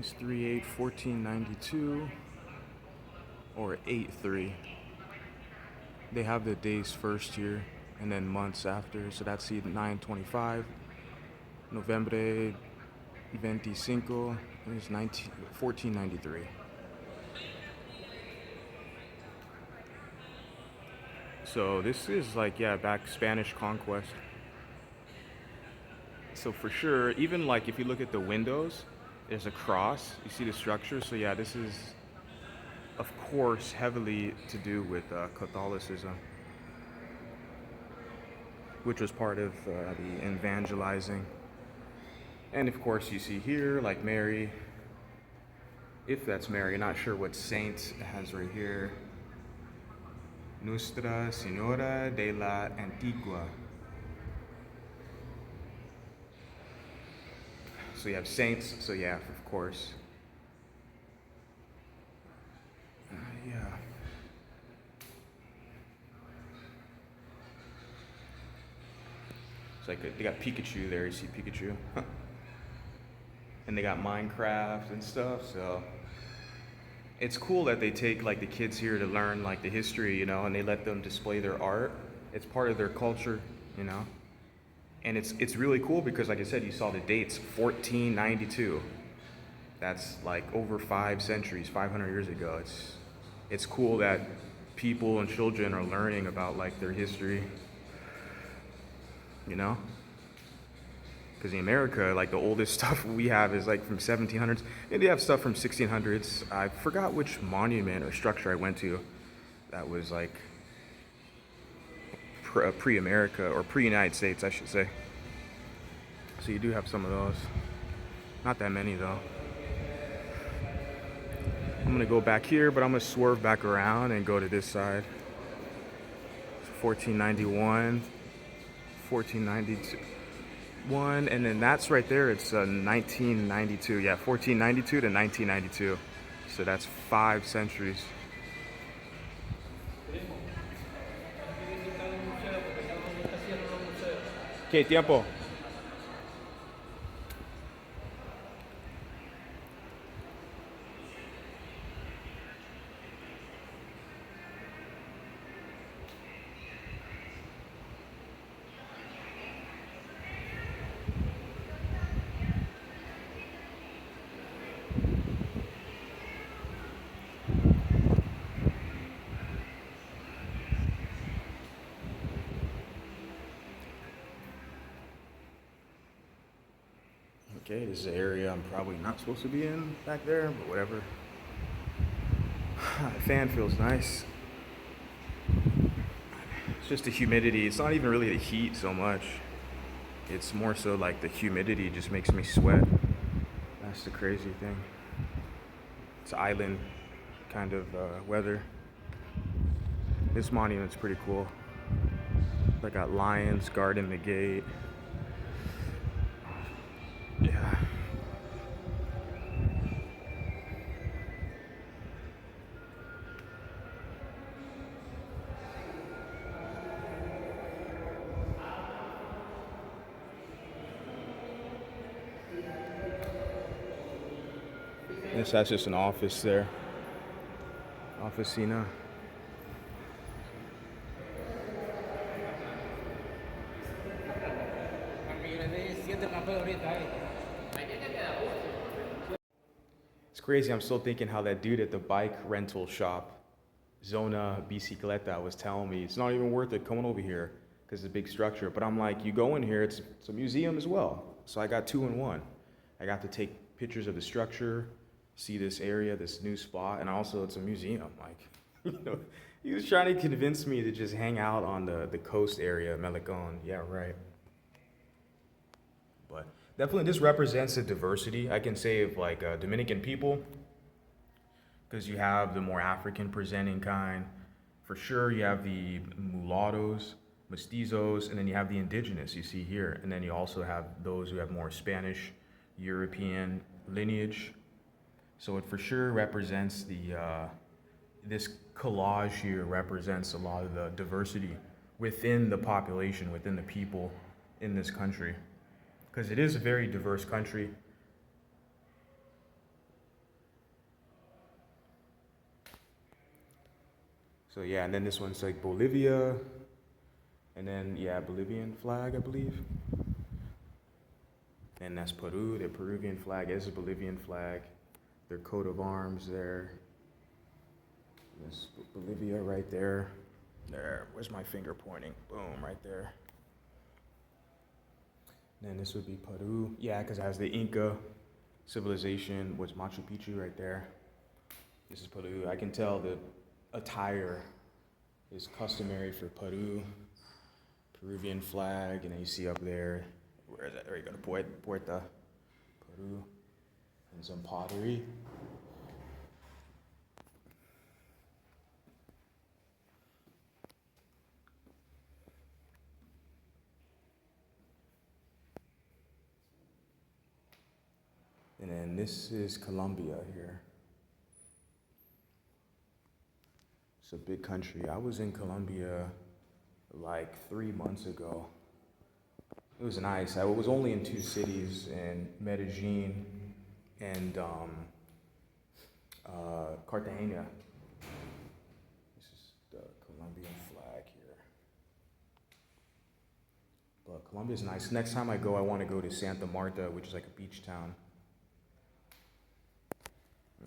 It's 3/8/1492 or 8/3. They have the days first here and then months after. So that's the 9/25, Novembre 25, it's 1493. So this is like, yeah, back Spanish conquest. So for sure, even like if you look at the windows, there's a cross. You see the structure. So yeah, this is of course heavily to do with Catholicism, which was part of the evangelizing. And of course you see here like Mary, if that's Mary, not sure what saint it has right here. Nuestra Señora de la Antigua. So you have saints, so yeah, of course. Yeah. It's like they got Pikachu there, you see Pikachu. And they got Minecraft and stuff, so it's cool that they take like the kids here to learn like the history, you know, and they let them display their art. It's part of their culture, you know. And it's really cool because, like I said, you saw the dates, 1492. That's like over 5 centuries, 500 years ago. It's cool that people and children are learning about like their history, you know. Because in America, like the oldest stuff we have is like from 1700s. And they have stuff from 1600s. I forgot which monument or structure I went to that was like pre-America or pre-United States, I should say. So you do have some of those. Not that many though. I'm gonna go back here, but I'm gonna swerve back around and go to this side. 1491, 1491, and then that's right there. It's 1992. Yeah, 1492 to 1992. So that's 5 centuries. ¿Qué tiempo? Okay, this is an area I'm probably not supposed to be in back there, but whatever. The fan feels nice. It's just the humidity. It's not even really the heat so much. It's more so like the humidity just makes me sweat. That's the crazy thing. It's island kind of weather. This monument's pretty cool. They got lions guarding the gate. Yeah. That's just an office there. Officina. It's crazy. I'm still thinking how that dude at the bike rental shop, Zona Bicicleta, was telling me it's not even worth it coming over here because it's a big structure. But I'm like, you go in here, it's a museum as well. So I got 2 in 1. I got to take pictures of the structure, see this area, this new spot, and also it's a museum. Like, you know, he was trying to convince me to just hang out on the coast area, Melicon. Yeah, right. But definitely this represents the diversity, I can say, of like Dominican people, because you have the more African presenting kind. For sure, you have the mulattoes, mestizos, and then you have the indigenous you see here. And then you also have those who have more Spanish, European lineage. So it for sure represents this collage here represents a lot of the diversity within the population, within the people in this country. Because it is a very diverse country. So yeah, and then this one's like Bolivia, and then yeah, Bolivian flag, I believe. And that's Peru, their Peruvian flag is a Bolivian flag. Their coat of arms there. There's Bolivia right there. There, where's my finger pointing? Boom, right there. And then this would be Peru. Yeah, because it has the Inca civilization, was Machu Picchu right there. This is Peru. I can tell the attire is customary for Peru. Peruvian flag, and then you see up there, where is that? There you go, Puerta, Peru, and some pottery. And then this is Colombia here. It's a big country. I was in Colombia like 3 months ago. It was nice. I was only in two cities, in Medellin and Cartagena. This is the Colombian flag here. But Colombia's nice. Next time I go, I want to go to Santa Marta, which is like a beach town.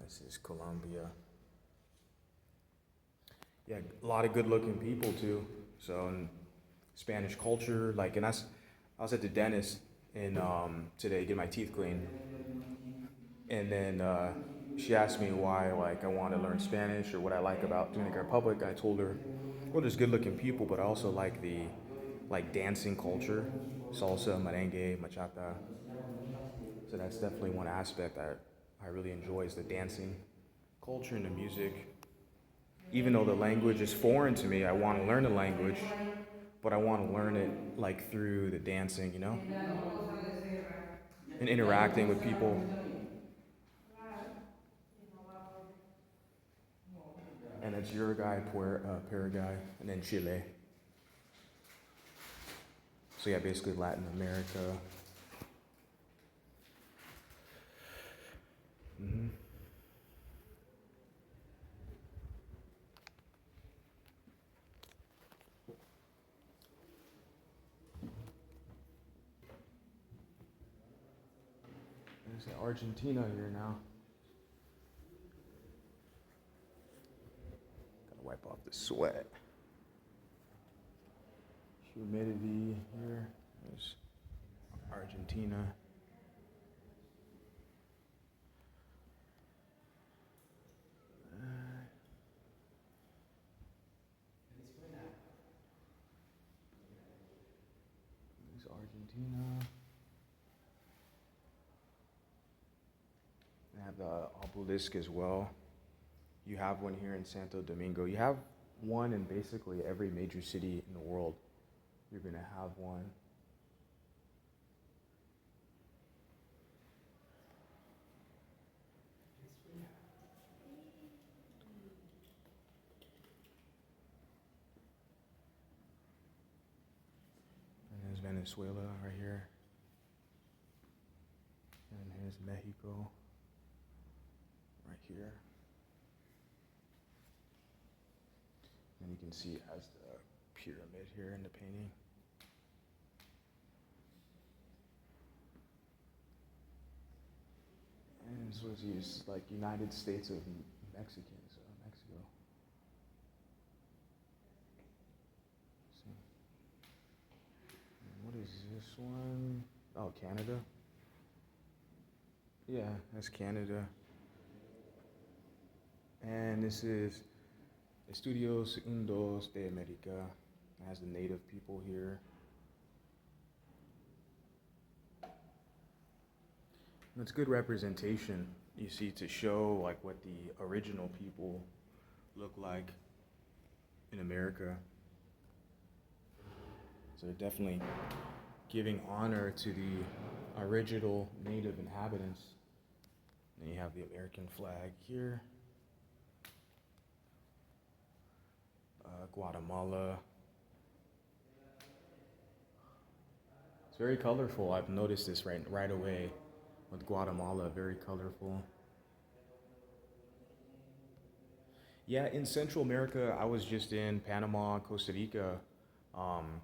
This is Colombia. Yeah, a lot of good-looking people too. So, and Spanish culture, like, and I was at the dentist in today getting my teeth cleaned, and then she asked me why, like, I want to learn Spanish or what I like about Dominican Republic. I told her, well, there's good-looking people, but I also like the dancing culture, salsa, merengue, bachata. So that's definitely one aspect I really enjoy is the dancing culture and the music. Even though the language is foreign to me, I want to learn the language, but I want to learn it like through the dancing, you know, and interacting with people. And it's Uruguay, Paraguay, and then Chile. So yeah, basically Latin America. Mm-hmm. There's Argentina here now. Gotta wipe off the sweat. Humidity here. There's Argentina. There's Argentina. They have the obelisk as well. You have one here in Santo Domingo. You have one in basically every major city in the world. You're gonna have one. And there's Venezuela right here. And here's Mexico right here. And you can see it has the pyramid here in the painting. And this was used like United States of Mexicans, Mexico. And what is this one? Oh, Canada. Yeah, that's Canada. And this is Estudios Unidos de America. It has the native people here. And it's good representation, you see, to show like what the original people look like in America. So they're definitely giving honor to the original native inhabitants. Then you have the American flag here. Guatemala. It's very colorful. I've noticed this right away with Guatemala, very colorful. Yeah, in Central America, I was just in Panama, Costa Rica. Um,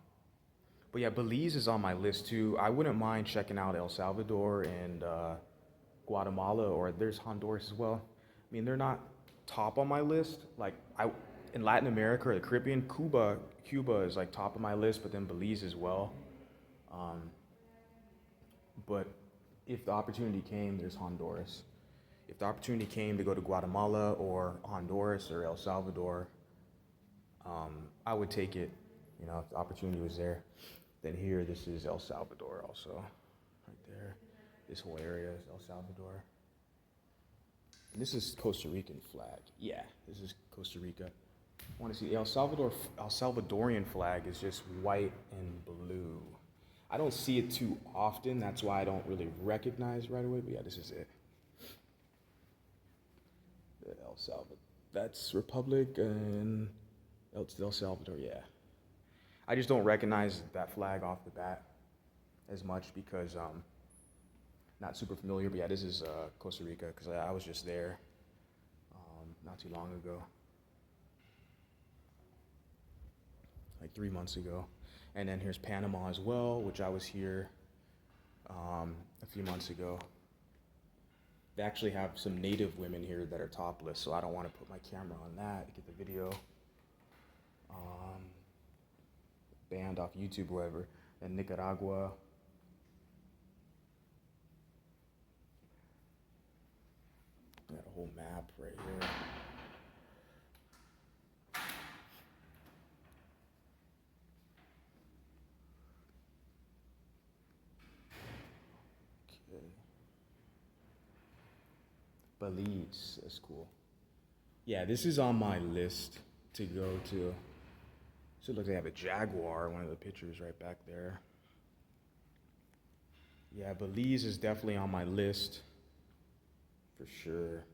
but yeah, Belize is on my list too. I wouldn't mind checking out El Salvador and Guatemala, or there's Honduras as well. I mean, they're not top on my list. Like I in Latin America or the Caribbean, Cuba is like top of my list, but then Belize as well. Um, but if the opportunity came, there's Honduras. If the opportunity came to go to Guatemala or Honduras or El Salvador, I would take it. You know, if the opportunity was there. Then here, this is El Salvador also, right there. This whole area is El Salvador. And this is Costa Rican flag. Yeah, this is Costa Rica. I want to see the El Salvadorian flag is just white and blue. I don't see it too often. That's why I don't really recognize right away. But yeah, this is it. The El Salvador. That's Republic and El Salvador. Yeah. I just don't recognize that flag off the bat as much because not super familiar. But yeah, this is Costa Rica because I was just there not too long ago, like 3 months ago. And then here's Panama as well, which I was here a few months ago. They actually have some native women here that are topless, so I don't want to put my camera on that to get the video banned off YouTube, whatever. And Nicaragua. Got a whole map right here. Okay. Belize, that's cool. Yeah, this is on my list to go to. So it looks like they have a Jaguar, one of the pictures right back there. Yeah, Belize is definitely on my list for sure.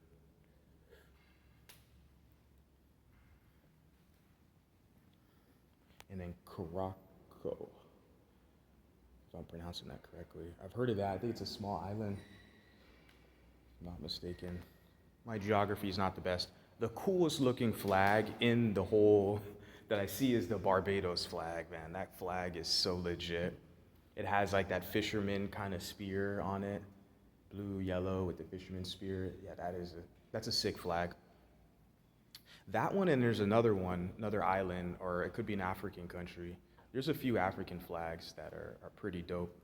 And then Caraco, if I'm pronouncing that correctly. I've heard of that. I think it's a small island, if I'm not mistaken. My geography is not the best. The coolest looking flag in the whole that I see is the Barbados flag, man. That flag is so legit. It has like that fisherman kind of spear on it, blue, yellow with the fisherman spear. Yeah, that's a sick flag. That one, and there's another one, another island, or it could be an African country. There's a few African flags that are pretty dope.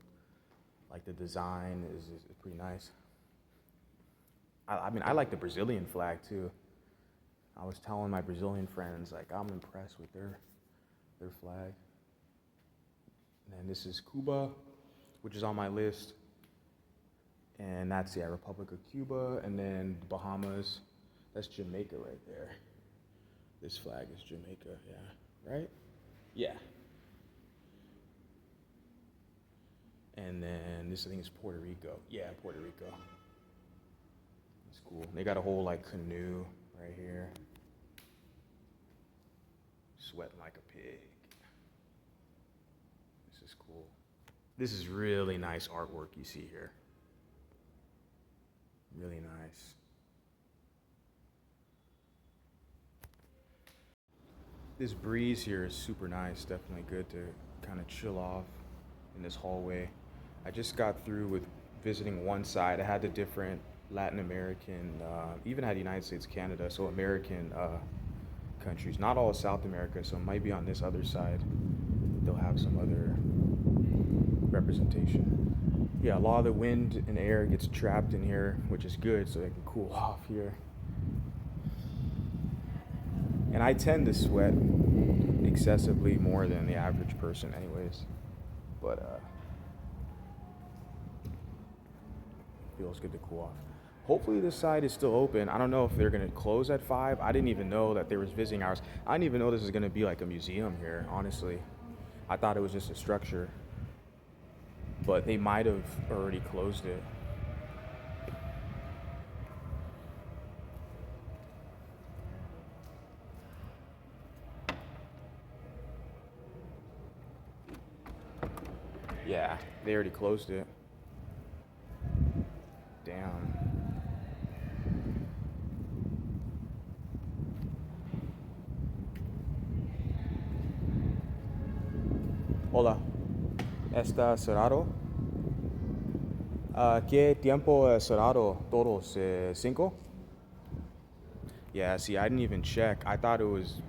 Like the design is pretty nice. I mean, I like the Brazilian flag too. I was telling my Brazilian friends, like, I'm impressed with their flag. And then this is Cuba, which is on my list. And that's, yeah, Republic of Cuba. And then the Bahamas, that's Jamaica right there. This flag is Jamaica, yeah, right? Yeah. And then this, I think, is Puerto Rico. Yeah, Puerto Rico. It's cool. They got a whole, like, canoe right here. Sweating like a pig. This is cool. This is really nice artwork you see here. Really nice. This breeze here is super nice. Definitely good to kind of chill off in this hallway. I just got through with visiting one side. I had the different Latin American, even had United States, Canada, so American countries. Not all of South America, so it might be on this other side. They'll have some other representation. Yeah, a lot of the wind and air gets trapped in here, which is good, so they can cool off here. And I tend to sweat excessively more than the average person anyways. But feels good to cool off. Hopefully this side is still open. I don't know if they're gonna close at 5. I didn't even know that there was visiting hours. I didn't even know this is gonna be like a museum here, honestly. I thought it was just a structure. But they might have already closed it. Yeah, they already closed it. Damn. Hola. ¿Está cerrado? ¿Qué tiempo es cerrado todos? ¿Cinco? Yeah, see, I didn't even check. I thought it was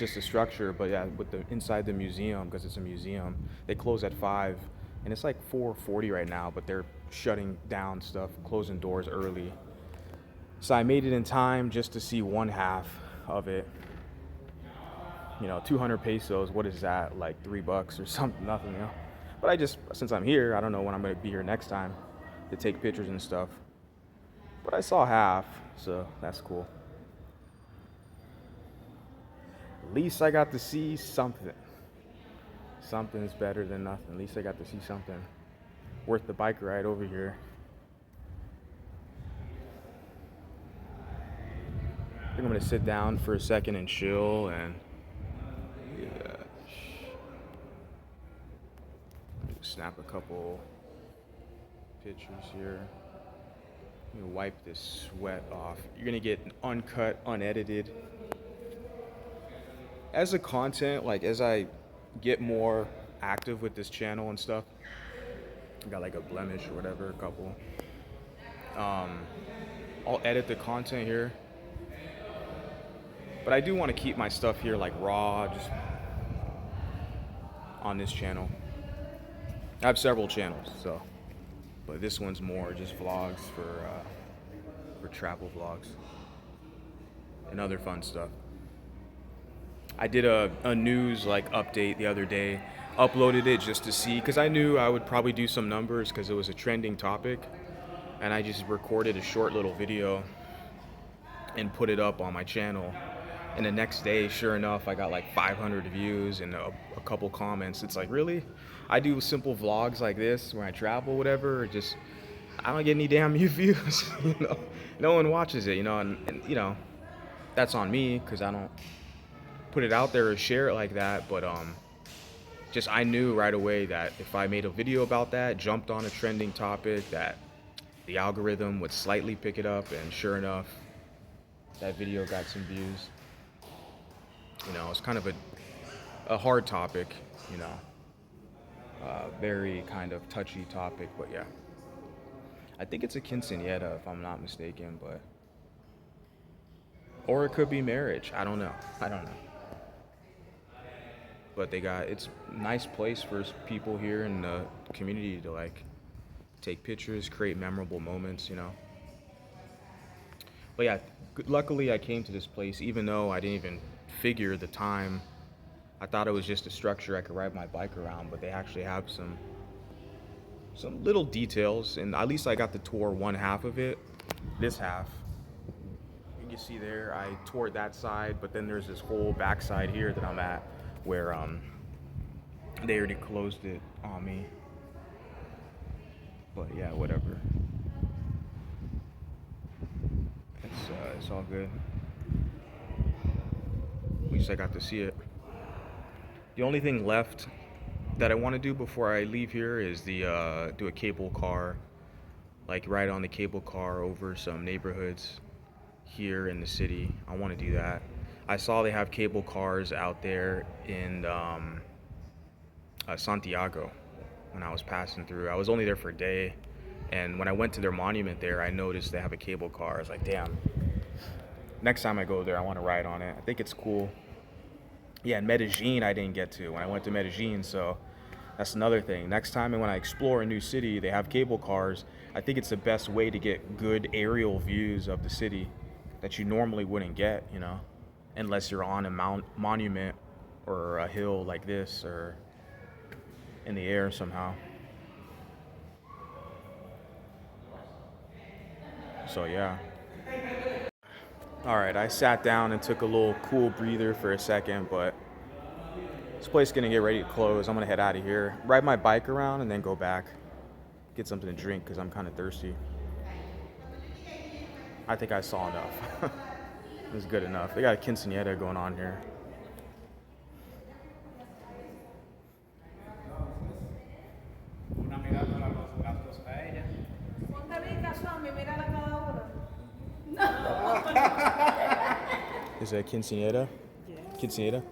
just a structure, but yeah, with the inside the museum, because it's a museum, they close at 5, and it's like 4:40 right now, but they're shutting down stuff, closing doors early. So I made it in time just to see one half of it. 200 pesos. What is that? Like $3 or something? Nothing, But since I'm here, I don't know when I'm gonna be here next time to take pictures and stuff. But I saw half, so that's cool. At least I got to see something. Something is better than nothing. At least I got to see something worth the bike ride over here. I think I'm gonna sit down for a second and chill and snap a couple pictures here. Let me wipe this sweat off. You're gonna get an uncut, unedited. As a content, like as I get more active with this channel and stuff, I got like a blemish or whatever, a couple. I'll edit the content here. But I do want to keep my stuff here like raw, just on this channel. I have several channels, but this one's more just vlogs for travel vlogs and other fun stuff. I did a news like update the other day, uploaded it just to see, because I knew I would probably do some numbers because it was a trending topic, and I just recorded a short little video and put it up on my channel. And the next day, sure enough, I got like 500 views and a couple comments. It's like, really? I do simple vlogs like this where I travel, whatever, I don't get any damn views, No one watches it, and that's on me because I don't put it out there or share it like that. But I knew right away that if I made a video about that, jumped on a trending topic, that the algorithm would slightly pick it up, and sure enough, that video got some views. It's kind of a hard topic, very kind of touchy topic, but yeah. I think it's a quinceañera if I'm not mistaken, or it could be marriage. I don't know. But it's a nice place for people here in the community to like take pictures, create memorable moments, But yeah, luckily I came to this place even though I didn't even figure the time. I thought it was just a structure I could ride my bike around, but they actually have some little details, and at least I got to tour one half of it. This half, you can see there, I toured that side, but then there's this whole back side here that I'm at where they already closed it on me. But yeah, whatever. It's all good. At least I got to see it. The only thing left that I want to do before I leave here is do a cable car, like ride on the cable car over some neighborhoods here in the city. I want to do that. I saw they have cable cars out there in Santiago when I was passing through. I was only there for a day, and when I went to their monument there, I noticed they have a cable car. I was like, damn. Next time I go there, I want to ride on it. I think it's cool. Yeah, in Medellin, I didn't get to when I went to Medellin, so that's another thing. Next time when I explore a new city, they have cable cars. I think it's the best way to get good aerial views of the city that you normally wouldn't get, unless you're on a monument or a hill like this or in the air somehow. So yeah. All right, I sat down and took a little cool breather for a second, but this place is gonna get ready to close. I'm gonna head out of here, ride my bike around, and then go back, get something to drink because I'm kind of thirsty. I think I saw enough. It was good enough. They got a quinceañera going on here. Is that quinceañera? Yeah. Quinceañera?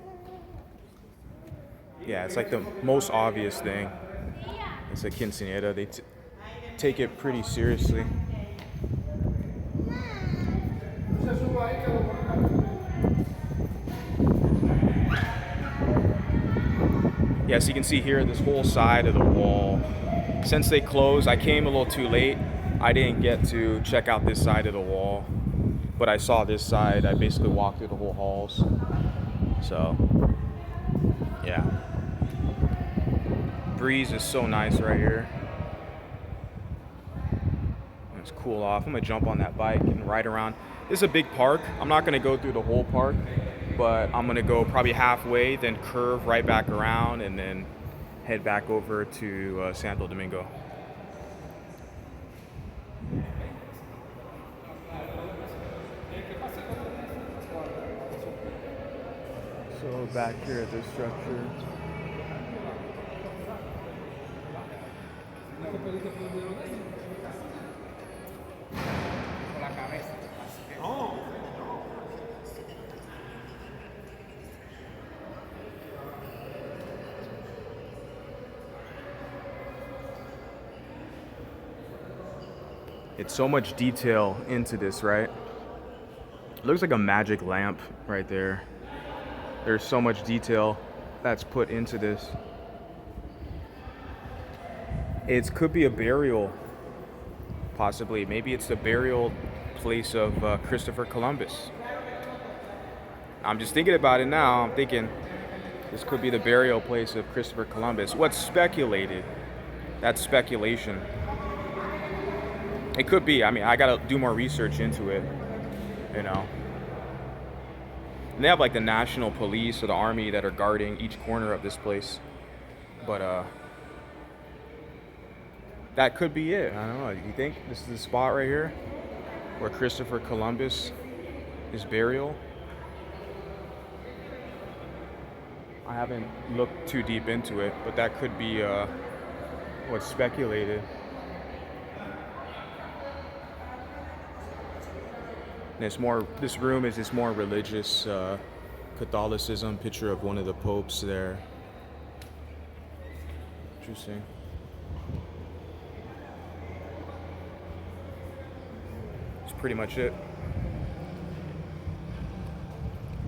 Yeah, it's like the most obvious thing. It's a quinceañera. They take it pretty seriously. Yeah, so you can see here this whole side of the wall. Since they closed, I came a little too late. I didn't get to check out this side of the wall, but I saw this side. I basically walked through the whole halls. So, yeah. Breeze is so nice right here. Let's cool off. I'm gonna jump on that bike and ride around. This is a big park. I'm not gonna go through the whole park, but I'm gonna go probably halfway, then curve right back around, and then head back over to Santo Domingo. So back here at this structure. It's so much detail into this, right? It looks like a magic lamp right there. There's so much detail that's put into this. It could be a burial, possibly. Maybe it's the burial place of Christopher Columbus. I'm just thinking about it now. I'm thinking this could be the burial place of Christopher Columbus. What's speculated? That's speculation. It could be. I mean, I gotta do more research into it, you know. And they have like the national police or the army that are guarding each corner of this place. But that could be it. I don't know. Do you think this is the spot right here where Christopher Columbus is burial? I haven't looked too deep into it, but that could be what's speculated. And it's more. This room is this more religious Catholicism. Picture of one of the popes there. Interesting. That's pretty much it.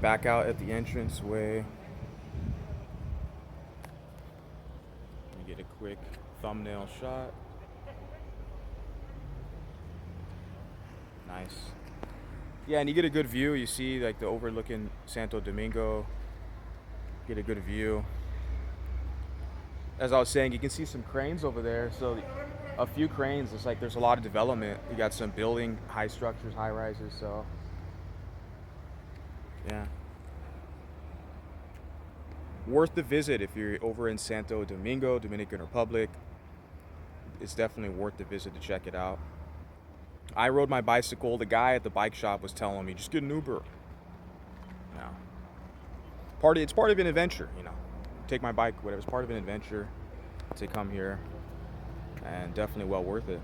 Back out at the entrance way. Let me get a quick thumbnail shot. Nice. Yeah, and you get a good view. You see like the overlooking Santo Domingo. Get a good view. As I was saying, you can see some cranes over there. So a few cranes. It's like there's a lot of development. You got some building, high structures, high rises. So yeah, worth the visit if you're over in Santo Domingo, Dominican Republic. It's definitely worth the visit to check it out. I rode my bicycle. The guy at the bike shop was telling me, just get an Uber. No. It's part of an adventure, you know. Take my bike, whatever. It's part of an adventure to come here, and definitely well worth it.